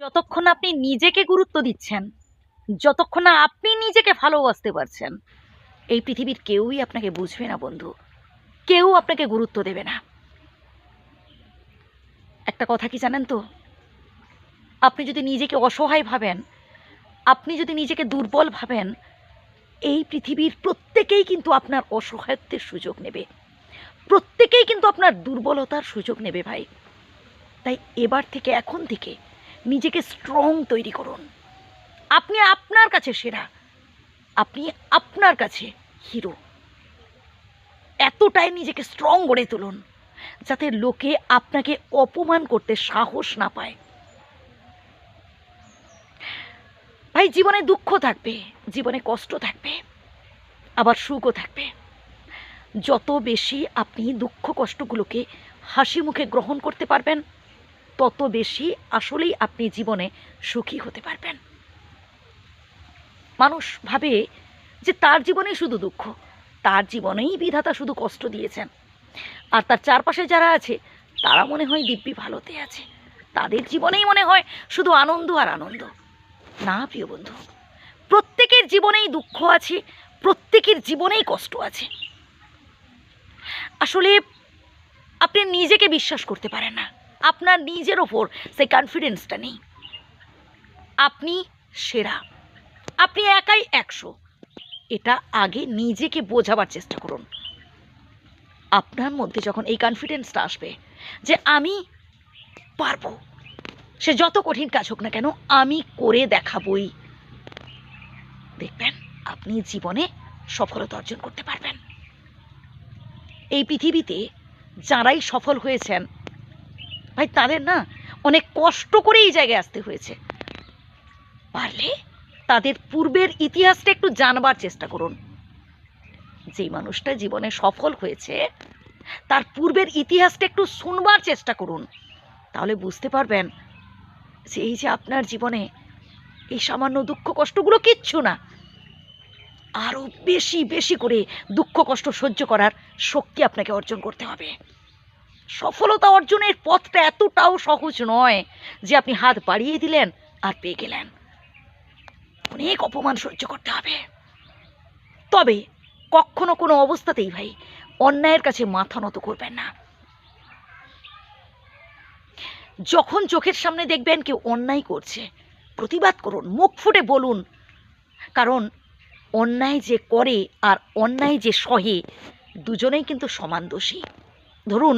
যতক্ষণ না আপনি নিজেকে গুরুত্ব দিচ্ছেন, যতক্ষণ না আপনি নিজেকে ভালোবাসতে পারছেন, এই পৃথিবীর কেউই আপনাকে বুঝবে না বন্ধু, কেউ আপনাকে গুরুত্ব দেবে না। একটা কথা কি জানেন তো, আপনি যদি নিজেকে অসহায় ভাবেন, আপনি যদি নিজেকে দুর্বল ভাবেন, এই পৃথিবীর প্রত্যেকেই কিন্তু আপনার অসহায়ত্বের সুযোগ নেবে, প্রত্যেকেই কিন্তু আপনার দুর্বলতার সুযোগ নেবে ভাই। তাই এবার থেকে, এখন থেকে নিজেকে স্ট্রং তৈরি করুন। আপনি আপনার কাছে সেরা, আপনি আপনার কাছে হিরো। এতটাই নিজেকে স্ট্রং গড়ে তুলুন যাতে লোকে আপনাকে অপমান করতে সাহস না পায়। ভাই, জীবনে দুঃখ থাকবে, জীবনে কষ্ট থাকবে, আবার সুখও থাকবে। যত বেশি আপনি দুঃখ কষ্টগুলোকে হাসি মুখে গ্রহণ করতে পারবেন, তত বেশি আসলেই আপনি জীবনে সুখী হতে পারবেন। মানুষ ভাবে যে তার জীবনেই শুধু দুঃখ, তার জীবনেই বিধাতা শুধু কষ্ট দিয়েছেন, আর তার চারপাশে যারা আছে তারা মনে হয় দিব্যি ভালোতে আছে, তাদের জীবনেই মনে হয় শুধু আনন্দ আর আনন্দ। না প্রিয় বন্ধু, প্রত্যেকের জীবনেই দুঃখ আছে, প্রত্যেকের জীবনেই কষ্ট আছে। আসলে আপনি নিজেকে বিশ্বাস করতে পারেন না, আপনার নিজের ওপর সেই কনফিডেন্সটা নেই। আপনি সেরা, আপনি একাই 100, এটা আগে নিজেকে বোঝাবার চেষ্টা করুন। আপনার মধ্যে যখন এই কনফিডেন্সটা আসবে যে আমি পারবো, সে যত কঠিন কাজ হোক না কেন আমি করে দেখাবই, দেখবেন আপনি জীবনে সফলতা অর্জন করতে পারবেন। এই পৃথিবীতে যারাই সফল হয়েছেন ভাই, তাদের না অনেক কষ্ট করে এই জায়গায় আসতে হয়েছে। পারলে তাদের পূর্বের ইতিহাসটা একটু জানবার চেষ্টা করুন। যেই মানুষটা জীবনে সফল হয়েছে তার পূর্বের ইতিহাসটা একটু শুনবার চেষ্টা করুন, তাহলে বুঝতে পারবেন যে এই যে আপনার জীবনে এই সামান্য দুঃখ কষ্টগুলো কিচ্ছু না, আরো বেশি বেশি করে দুঃখ কষ্ট সহ্য করার শক্তি আপনাকে অর্জন করতে হবে। সফলতা অর্জনের পথটা এতটাও সহজ নয় যে আপনি হাত বাড়িয়ে দিলেন আর পেয়ে গেলেন। অনেক অপমান সহ্য করতে হবে, তবে কখনো কোনো অবস্থাতেই ভাই অন্যায়ের কাছে মাথা নত করবেন না। যখন চোখের সামনে দেখবেন কেউ অন্যায় করছে, প্রতিবাদ করুন, মুখ ফুটে বলুন। কারণ অন্যায় যে করে আর অন্যায় যে সহে, দুজনেই কিন্তু সমান দোষী। ধরুন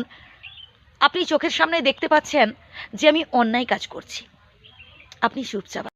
আপনি চোখের সামনে দেখতে পাচ্ছেন যে আমি অন্যায় কাজ করছি, আপনি চুপচাপ